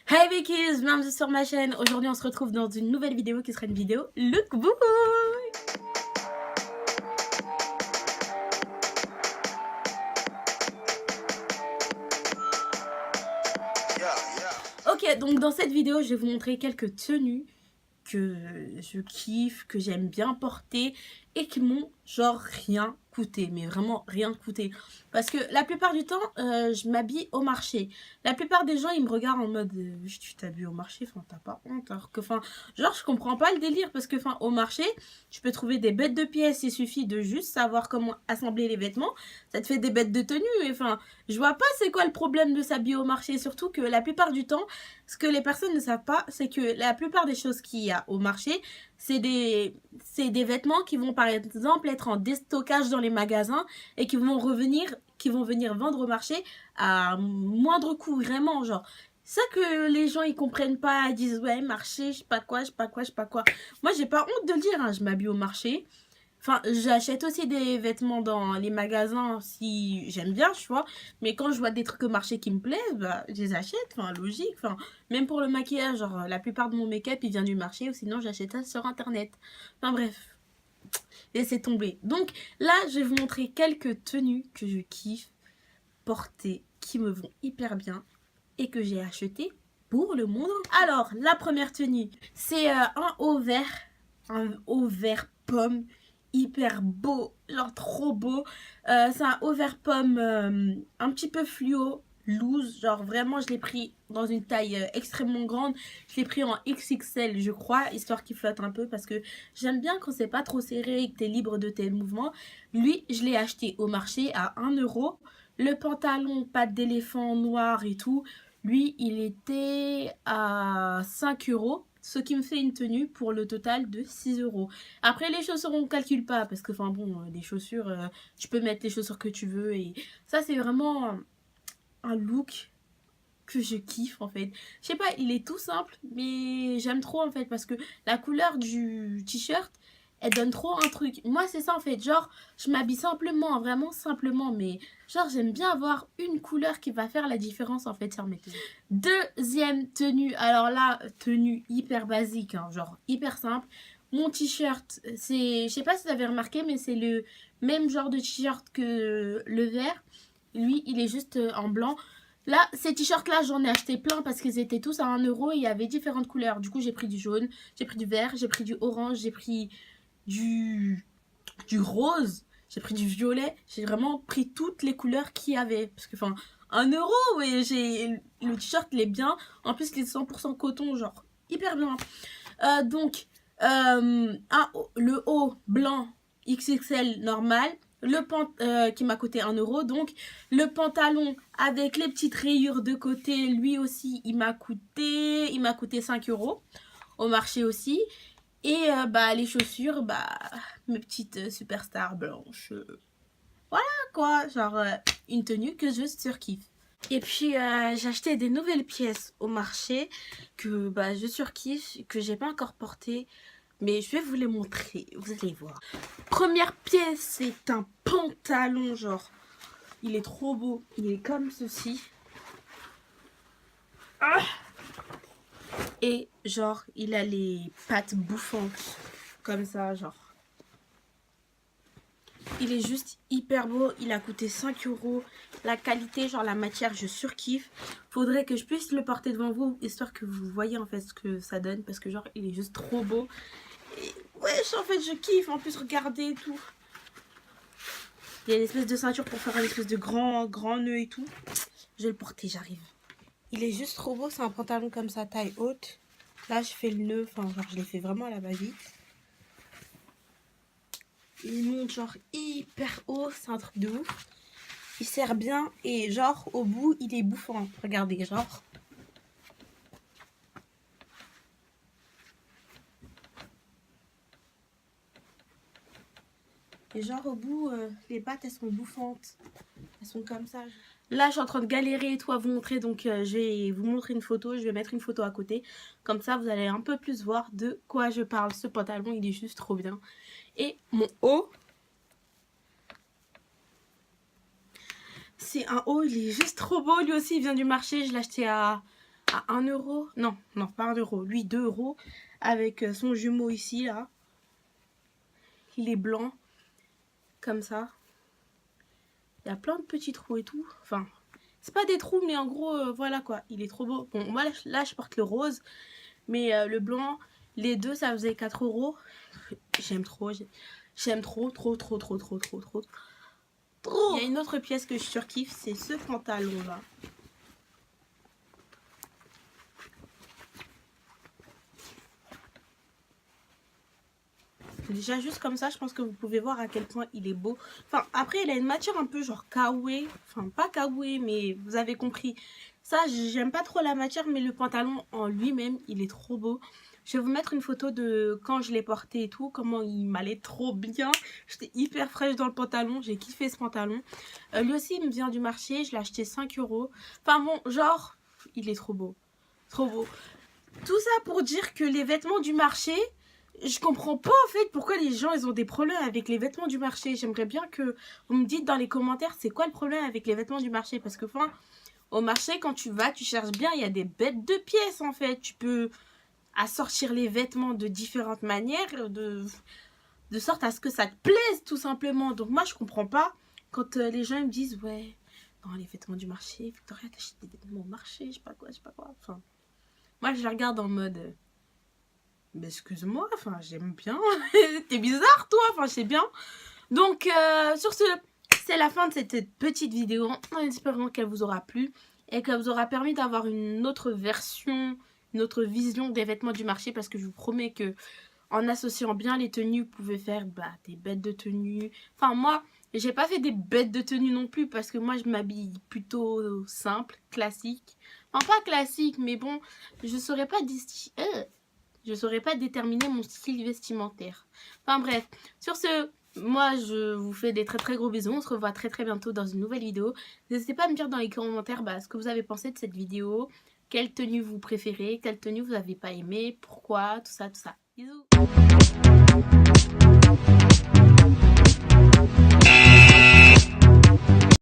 Hey Vickies, bienvenue sur ma chaîne. Aujourd'hui on se retrouve dans une nouvelle vidéo qui sera une vidéo lookbook. Ok, donc dans cette vidéo je vais vous montrer quelques tenues que je kiffe, que j'aime bien porter et qui m'ont genre rien coûté, mais vraiment rien coûté. Parce que la plupart du temps, je m'habille au marché. La plupart des gens, ils me regardent en mode tu t'habilles au marché, enfin t'as pas honte. Alors que, enfin, genre je comprends pas le délire parce que, enfin, au marché, tu peux trouver des bêtes de pièces, il suffit de juste savoir comment assembler les vêtements. Ça te fait des bêtes de tenue. Et, enfin, je vois pas c'est quoi le problème de s'habiller au marché. Surtout que la plupart du temps, ce que les personnes ne savent pas, c'est que la plupart des choses qu'il y a au marché, c'est des vêtements qui vont par exemple être en déstockage dans les magasins et qui vont venir vendre au marché à moindre coût, vraiment, genre. C'est ça que les gens ils comprennent pas, ils disent ouais marché, je sais pas quoi, je sais pas quoi, je sais pas quoi. Moi j'ai pas honte de le dire, hein, je m'habille au marché. Enfin, j'achète aussi des vêtements dans les magasins si j'aime bien, tu vois. Mais quand je vois des trucs au marché qui me plaisent, bah, je les achète. Enfin, logique. Enfin, même pour le maquillage, genre, la plupart de mon make-up, il vient du marché ou sinon j'achète ça sur Internet. Enfin, bref. Laissez tomber. Donc, là, je vais vous montrer quelques tenues que je kiffe porter, qui me vont hyper bien et que j'ai acheté pour le monde. Alors, la première tenue, c'est un haut vert. Un haut vert pomme hyper beau, genre trop beau. C'est un haut vert pomme un petit peu fluo, loose, genre vraiment je l'ai pris dans une taille extrêmement grande. Je l'ai pris en XXL je crois, histoire qu'il flotte un peu parce que j'aime bien quand c'est pas trop serré et que t'es libre de tes mouvements. Lui, je l'ai acheté au marché à 1 €. Le pantalon patte d'éléphant noir et tout, lui il était à 5 €. Ce qui me fait une tenue pour le total de 6 €. Après, les chaussures, on ne calcule pas. Parce que, enfin bon, les chaussures, tu peux mettre les chaussures que tu veux. Et ça, c'est vraiment un look que je kiffe en fait. Je sais pas, il est tout simple, mais j'aime trop en fait. Parce que la couleur du t-shirt, elle donne trop un truc. Moi, c'est ça en fait. Genre, je m'habille simplement, vraiment simplement. Mais genre, j'aime bien avoir une couleur qui va faire la différence en fait sur mes tenues. Deuxième tenue. Alors là, tenue hyper basique, hein, genre hyper simple. Mon t-shirt, c'est, je sais pas si vous avez remarqué, mais c'est le même genre de t-shirt que le vert. Lui, il est juste en blanc. Là, ces t-shirts-là, j'en ai acheté plein parce qu'ils étaient tous à 1 € et il y avait différentes couleurs. Du coup, j'ai pris du jaune, j'ai pris du vert, j'ai pris du orange, j'ai pris du, du rose, j'ai pris du violet. J'ai vraiment pris toutes les couleurs qu'il y avait. Parce que, enfin, 1 €, ouais, le t-shirt, il est bien. En plus, il est 100% coton, genre, hyper bien. Donc, le haut blanc XXL normal, qui m'a coûté 1 € donc le pantalon avec les petites rayures de côté, lui aussi il m'a coûté 5 € au marché aussi. Et bah les chaussures, bah mes petites superstars blanches, voilà quoi, genre une tenue que je surkiffe. Et puis j'ai acheté des nouvelles pièces au marché que bah, je surkiffe, que j'ai pas encore portées. Mais je vais vous les montrer, vous allez voir. Première pièce, c'est un pantalon, genre, il est trop beau. Il est comme ceci. Ah, et genre, il a les pattes bouffantes, comme ça, genre. Il est juste hyper beau, il a coûté 5 €. La qualité, genre la matière, je surkiffe. Faudrait que je puisse le porter devant vous, histoire que vous voyez en fait ce que ça donne. Parce que genre, il est juste trop beau. Et ouais, en fait, je kiffe. En plus, regardez et tout. Il y a une espèce de ceinture pour faire une espèce de grand nœud et tout. Je vais le porter, j'arrive. Il est juste trop beau, c'est un pantalon comme ça, taille haute. Là, je fais le nœud, enfin, genre, je l'ai fait vraiment à la va-vite. Il monte genre hyper haut, c'est un truc de ouf. Il sert bien et genre, au bout, il est bouffant. Regardez, genre. Et genre, au bout, les pattes, elles sont bouffantes. Elles sont comme ça. Là, je suis en train de galérer et tout à vous montrer. Donc, je vais vous montrer une photo. Je vais mettre une photo à côté. Comme ça, vous allez un peu plus voir de quoi je parle. Ce pantalon, il est juste trop bien. Et mon haut. C'est un haut, il est juste trop beau. Lui aussi, il vient du marché. Je l'ai acheté à à 1 euro. Non, non, pas 1 euro. Lui, 2 euros. Avec son jumeau ici, là. Il est blanc. Comme ça. Il y a plein de petits trous et tout. Enfin, c'est pas des trous, mais en gros, voilà quoi. Il est trop beau. Bon, moi, là, je porte le rose. Mais le blanc, les deux, ça faisait 4 euros. J'aime trop. J'aime trop. Il y a une autre pièce que je surkiffe, c'est ce pantalon-là. Déjà, juste comme ça, je pense que vous pouvez voir à quel point il est beau. Enfin, après, il a une matière un peu genre kawaii. Enfin, pas kawaii, mais vous avez compris. Ça, j'aime pas trop la matière, mais le pantalon en lui-même, il est trop beau. Je vais vous mettre une photo de quand je l'ai porté et tout, comment il m'allait trop bien. J'étais hyper fraîche dans le pantalon, j'ai kiffé ce pantalon. Lui aussi, il me vient du marché, je l'ai acheté 5 euros. Enfin bon, genre, il est trop beau. Trop beau. Tout ça pour dire que les vêtements du marché, je comprends pas en fait pourquoi les gens ils ont des problèmes avec les vêtements du marché. J'aimerais bien que vous me dites dans les commentaires c'est quoi le problème avec les vêtements du marché. Parce que enfin, au marché quand tu vas, tu cherches bien, il y a des bêtes de pièces en fait. Tu peux assortir les vêtements de différentes manières, de sorte à ce que ça te plaise tout simplement. Donc moi je comprends pas quand les gens ils me disent ouais, dans les vêtements du marché, Victoria t'achètes des vêtements au marché, je sais pas quoi. Enfin, moi je la regarde en mode... Mais excuse-moi, enfin j'aime bien. T'es bizarre toi, enfin je sais bien. Donc sur ce, c'est la fin de cette petite vidéo. En espérant qu'elle vous aura plu et qu'elle vous aura permis d'avoir une autre version, une autre vision des vêtements du marché. Parce que je vous promets que en associant bien les tenues, vous pouvez faire des bêtes de tenues. Enfin moi, j'ai pas fait des bêtes de tenues non plus parce que moi je m'habille plutôt simple, classique. Enfin pas classique, mais bon, je saurais pas je saurais pas déterminer mon style vestimentaire. Enfin bref, sur ce, moi je vous fais des très gros bisous. On se revoit très bientôt dans une nouvelle vidéo. N'hésitez pas à me dire dans les commentaires ce que vous avez pensé de cette vidéo. Quelle tenue vous préférez, quelle tenue vous n'avez pas aimé, pourquoi, tout ça. Bisous.